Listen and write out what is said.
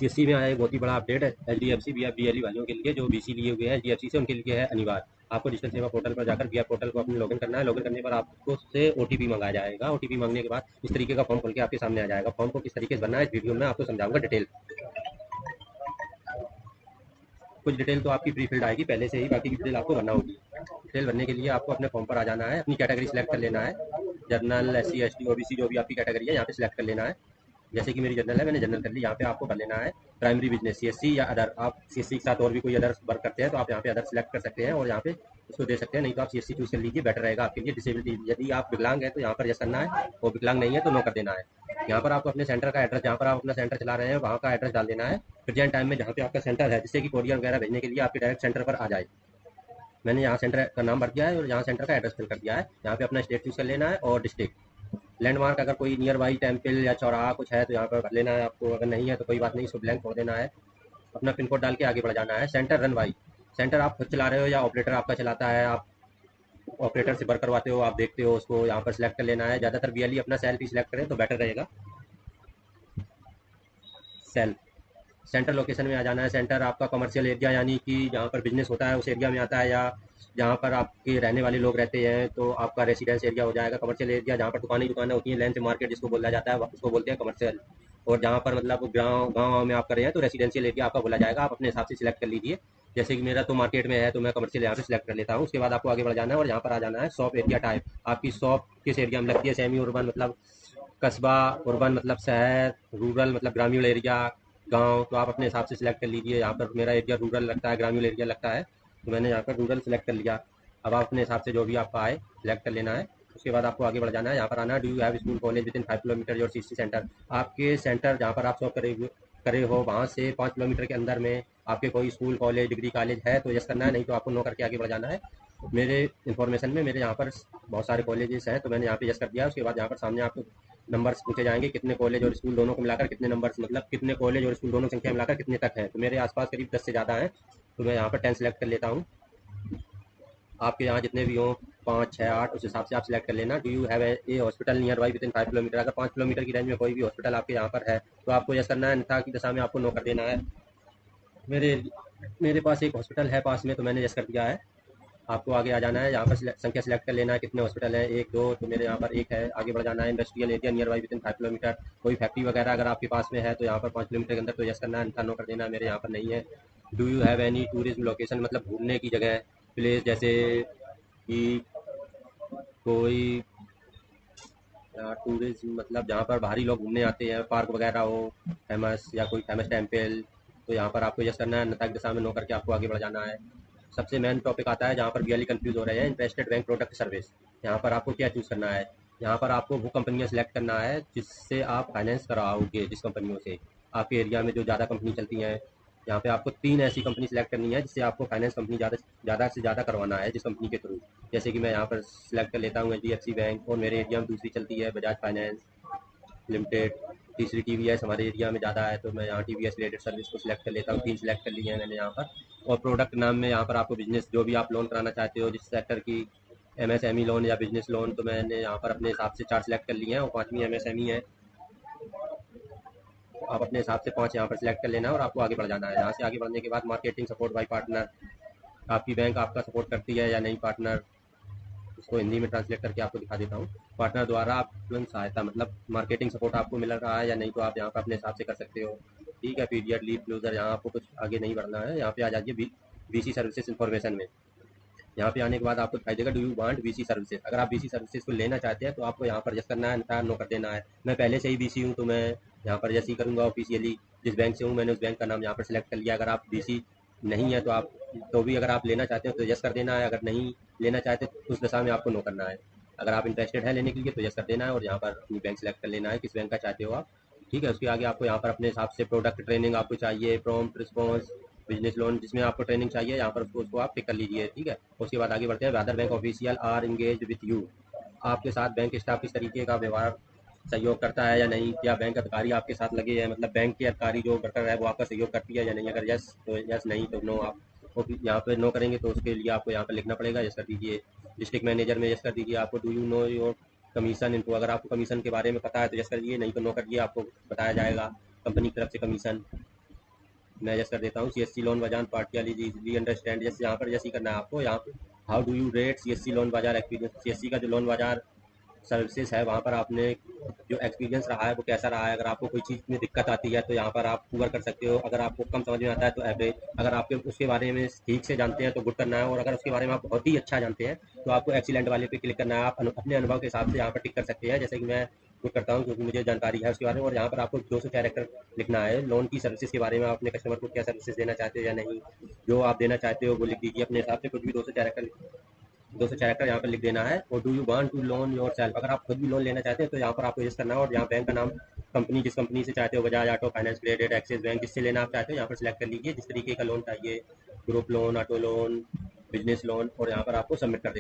CSC में आया एक बहुत ही बड़ा अपडेट है एचडीएफसी बीएलई वालों के लिए, जो बीसी लिए हुए हैं एचडीएफसी से, उनके लिए है अनिवार्य। आपको डिजिटल सेवा पोर्टल पर जाकर बीआर पोर्टल को अपने लॉगिन करना है। लॉगिन करने पर आपको से ओटीपी मंगाया जाएगा। ओटीपी मांगने के बाद इस तरीके का फॉर्म खोल के आपके सामने आ जाएगा। फॉर्म को किस तरीके से भरना है इस वीडियो में आपको समझाऊंगा डिटेल। कुछ डिटेल तो आपकी प्री फिल्ड आएगी पहले से ही, बाकी की डिटेल आपको भरना होगी। डिटेल भरने के लिए आपको अपने फॉर्म पर आ जाना है, अपनी कैटेगरी सिलेक्ट कर लेना है। जनरल, एससी, एसटी, ओबीसी जो भी आपकी कैटेगरी है यहाँ पे सिलेक्ट कर लेना है। जैसे कि मेरी जनरल है, मैंने जनरल कर ली। यहाँ पे आपको कर लेना है प्राइमरी बिजनेस सीएससी या अदर। आप सीएससी के साथ और भी कोई अदर वर्क करते हैं तो आप यहाँ पे अदर सेलेक्ट कर सकते हैं और यहाँ पे उसको दे सकते हैं, नहीं तो आप सीएससी चूज कर लीजिए, बेटर रहेगा आपके लिए। डिसेबिलिटी, यदि आप विकलांग है तो यहाँ पर यस करना है, और विकलांग नहीं है तो नो कर देना है। यहाँ पर आपको अपने सेंटर का एड्रेस, जहाँ पर आप अपना सेंटर चला रहे हैं वहाँ का एड्रेस डाल देना है प्रेजेंट टाइम में जहाँ पे आपका सेंटर है, जिससे कि कोरियर वगैरह भेजने के लिए आपके डायरेक्ट सेंटर पर आ जाए। मैंने यहाँ सेंटर का नाम भर दिया है और यहाँ सेंटर का एड्रेस फिल कर दिया है। यहाँ पे अपना स्टेट चूज कर लेना है और डिस्ट्रिक्ट। लैंडमार्क अगर कोई नियर बाई टेम्पल या चौराहा कुछ है तो यहाँ पर भर लेना है आपको, अगर नहीं है तो कोई बात नहीं, इसको ब्लैंक छोड़ देना है। अपना पिन कोड डाल के आगे बढ़ जाना है। सेंटर रन बाई, सेंटर आप खुद चला रहे हो या ऑपरेटर आपका चलाता है, आप ऑपरेटर से वर्क करवाते हो, आप देखते हो, उसको यहाँ पर सिलेक्ट कर लेना है। ज़्यादातर बीएलई अपना सेल भी सिलेक्ट करें तो बेटर रहेगा। सेल, सेंटर लोकेशन में आ जाना है। सेंटर आपका कमर्शियल एरिया यानी कि जहाँ पर बिजनेस होता है उस एरिया में आता है, या जहाँ पर आपके रहने वाले लोग रहते हैं तो आपका रेसिडेंस एरिया हो जाएगा। कमर्शियल एरिया जहाँ पर दुकानें होती हैं, लैंड मार्केट जिसको बोला जाता है, उसको बोलते हैं कमर्शियल। और जहाँ पर मतलब गाँव में आप कर रहे हैं तो रेसिडेंशियल एरिया आपका बोला जाएगा। आप अपने हिसाब से सिलेक्ट कर लीजिए। जैसे कि मेरा तो मार्केट में है तो मैं कमर्शियल यहाँ पे सिलेक्ट कर लेता हूँ। उसके बाद आपको आगे बढ़ जाना है और यहाँ पर आ जाना है शॉप एरिया टाइप। आपकी शॉप किस एरिया में लगती है, सेमी urban मतलब कस्बा, urban मतलब शहर, रूरल मतलब ग्रामीण एरिया, गांव, तो आप अपने हिसाब से सिलेक्ट कर लीजिए। यहाँ पर मेरा एरिया रूरल लगता है, ग्रामीण एरिया लगता है, तो मैंने यहाँ पर रूरल सेलेक्ट कर लिया। अब आप अपने हिसाब से जो भी आपका आए सिलेक्ट कर लेना है। उसके बाद आपको आगे बढ़ जाना है। यहाँ पर आना है do you have school college with in 5 kilometre your CC centre. आपके सेंटर जहाँ पर आप शॉप करे हो वहाँ से 5 किलोमीटर के अंदर में आपके कोई स्कूल कॉलेज डिग्री कॉलेज है तो यस करना है, नहीं तो आपको नो करके आगे बढ़ जाना है। मेरे इन्फॉर्मेशन में मेरे यहाँ पर बहुत सारे कॉलेजेस हैं तो मैंने यहाँ पे यस कर दिया। उसके बाद यहाँ पर सामने आपको नंबर्स पूछे जाएंगे, कितने कॉलेज और स्कूल दोनों को मिलाकर कितने नंबर्स, मतलब कितने कॉलेज और स्कूल दोनों संख्या मिलाकर कितने तक हैं। तो मेरे आसपास करीब 10 से ज़्यादा हैं तो मैं यहाँ पर 10 सेलेक्ट कर लेता हूँ। आपके यहाँ जितने भी हों 5, 6, 8 उस हिसाब से आप सिलेक्ट कर लेना। Do you have a hospital near by with in 5 kilometre. अगर 5 किलोमीटर की रेंज में कोई भी हॉस्पिटल आपके यहाँ पर है तो आपको यस करना है, अन्यथा की दशा में आपको नो कर देना है। मेरे मेरे पास एक हॉस्पिटल है पास में तो मैंने यस कर दिया है। आपको आगे आ जाना है, यहाँ पर संख्या सिलेक्ट कर लेना है, कितने हॉस्पिटल है, 1, 2, तो मेरे यहाँ पर एक है। आगे बढ़ जाना है। Industrial area near by with in 5 kilometre. कोई फैक्ट्री वगैरह अगर आपके पास में है तो यहाँ पर 5 किलोमीटर के अंदर तो यस करना है, अन्यथा नो कर देना है, मेरे यहाँ पर नहीं है। Do you have any tourism location, मतलब घूमने की जगह प्लेस, जैसे कि कोई टूरिज्म मतलब जहाँ पर बाहरी लोग घूमने आते हैं, पार्क वगैरह हो फेमस, या कोई फेमस टेम्पल, तो यहाँ पर आपको यस करना है, अन्यथा की दिशा में नो करके आपको आगे बढ़ जाना है। सबसे मेन टॉपिक आता है जहाँ पर बीएलई कंफ्यूज हो रहे हैं, इंटरेस्टेड बैंक प्रोडक्ट सर्विस। यहाँ पर आपको क्या चूज़ करना है, यहाँ पर आपको वो कंपनियाँ सेलेक्ट करना है जिससे आप फाइनेंस कराओगे, जिस कंपनियों से आपके एरिया में जो ज़्यादा कंपनी चलती हैं। यहाँ पे आपको 3 ऐसी कंपनी सेलेक्ट करनी है जिससे आपको फाइनेंस कंपनी ज़्यादा से ज़्यादा करवाना है, जिस कंपनी के थ्रू। जैसे कि मैं यहाँ पर सिलेक्ट कर लेता हूँ एचडीएफसी बैंक, और मेरे एरिया में दूसरी चलती है बजाज फाइनेंस लिमिटेड। तीसरी टीवीएस हमारे एरिया में ज़्यादा है तो मैं यहाँ टीवीएस रिलेटेड सर्विस को सिलेक्ट कर लेता हूँ। 3 सिलेक्ट कर लिए हैं मैंने यहाँ पर। और प्रोडक्ट नाम में यहाँ पर आपको बिजनेस जो भी आप लोन कराना चाहते हो जिस सेक्टर की, एमएसएमई लोन या बिजनेस लोन, तो मैंने यहाँ पर अपने हिसाब से 4 सिलेक्ट कर लिए हैं और 5वीं एमएसएमई है। आप अपने हिसाब से 5 यहाँ पर सिलेक्ट कर लेना है और आपको आगे बढ़ जाना है। यहाँ से आगे बढ़ने के बाद मार्केटिंग सपोर्ट बाई पार्टनर, आपकी बैंक आपका सपोर्ट करती है या नहीं पार्टनर, इसको हिंदी में ट्रांसलेट करके आपको दिखा देता हूँ। पार्टनर द्वारा आपको सहायता मतलब मार्केटिंग सपोर्ट आपको मिल रहा है या नहीं, तो आप यहाँ पर अपने हिसाब से कर सकते हो। ठीक है, पीरियड लीव क्लोजर, यहाँ आपको कुछ आगे नहीं बढ़ना है। यहाँ पे आ जाइए बीसी सर्विसेज इन्फॉर्मेशन में। यहाँ पे आने के बाद आपको दिखाई देगा do you want BC services. अगर आप बीसी सर्विसेज को लेना चाहते हैं तो आपको यहाँ पर जस्ट करना है, अन्यथा नो कर देना है। मैं पहले से ही बीसी हूँ तो मैं यहाँ पर जैसे ही करूँगा ऑफिशियली, जिस बैंक से हूँ मैंने उस बैंक का नाम यहाँ पर सेलेक्ट कर लिया। अगर आप बीसी नहीं है तो आप तो भी अगर आप लेना चाहते हो तो यस कर देना है, अगर नहीं लेना चाहते तो उस दशा में आपको नो करना है। अगर आप इंटरेस्टेड है लेने के लिए तो यस कर देना है और यहाँ पर अपनी बैंक सेलेक्ट कर लेना है, किस बैंक का चाहते हो आप। ठीक है, उसके आगे आपको यहाँ पर अपने हिसाब से प्रोडक्ट ट्रेनिंग आपको चाहिए, प्रॉम्प्ट रिस्पॉन्स, बिजनेस लोन जिसमें आपको ट्रेनिंग चाहिए यहाँ पर उसको आप टिक कर लीजिए। ठीक है, उसके बाद आगे बढ़ते हैं। Other bank official are engage with you, आपके साथ बैंक स्टाफ किस तरीके का व्यवहार सहयोग करता है या नहीं, क्या बैंक अधिकारी आपके साथ लगे हैं, मतलब बैंक के अधिकारी जो वर्कर है वो आपका सहयोग करती है या नहीं। अगर यस तो यस, नहीं तो नो। आप यहाँ पे नो करेंगे तो उसके लिए आपको यहाँ पर लिखना पड़ेगा, यस कर दीजिए। डिस्ट्रिक्ट मैनेजर में यस कर दीजिए। आपको do you know your commission इनको, अगर आपको कमीशन के बारे में पता है तो यस कर दीजिए, नहीं तो नो कर दिए, आपको बताया जाएगा कंपनी की तरफ से कमीशन। मैं जैसे कर देता हूँ CSC लोन बाजार पार्टियाली इजीली अंडरस्टैंड, जैसे यहाँ पर जैसे ही करना है आपको। यहाँ पे how do you rate CSC loan बाजार एक्सपीरियंस, CSC का जो लोन बाजार सर्विसेज है वहाँ पर आपने जो एक्सपीरियंस रहा है वो कैसा रहा है। अगर आपको कोई चीज़ में दिक्कत आती है तो यहाँ पर आप पूरा कर सकते हो। अगर आपको कम समझ में आता है तो एवरेज, अगर आपके उसके बारे में ठीक से जानते हैं तो गुड करना है, और अगर उसके बारे में आप बहुत ही अच्छा जानते हैं तो आपको एक्सीलेंट वाले पे क्लिक करना है। आप अपने अनुभव के हिसाब से यहाँ पर टिक कर सकते हैं, जैसे कि मैं गुड करता हूँ क्योंकि मुझे जानकारी है उसके बारे में। और यहाँ पर आपको 200 कैरेक्टर लिखना है लोन की सर्विसेज के बारे में, आप अपने कस्टमर को क्या सर्विसेज देना चाहते हो या नहीं, जो आप देना चाहते हो वो लिख दीजिए अपने हिसाब से। कुछ भी 200 कैरेक्टर यहाँ पर लिख देना है। और do you want to loan yourself, अगर आप खुद भी लोन लेना चाहते हैं तो यहाँ पर आपको यूज करना है। और यहाँ बैंक का नाम, कंपनी जिस कंपनी से चाहते हो, Bajaj auto finance, credit, axis bank, जिससे लेना आप चाहते हो यहाँ पर सिलेक्ट कर लीजिए जिस तरीके का लोन चाहिए, group loan, auto loan, business loan, और यहाँ पर आपको सबमिट कर देना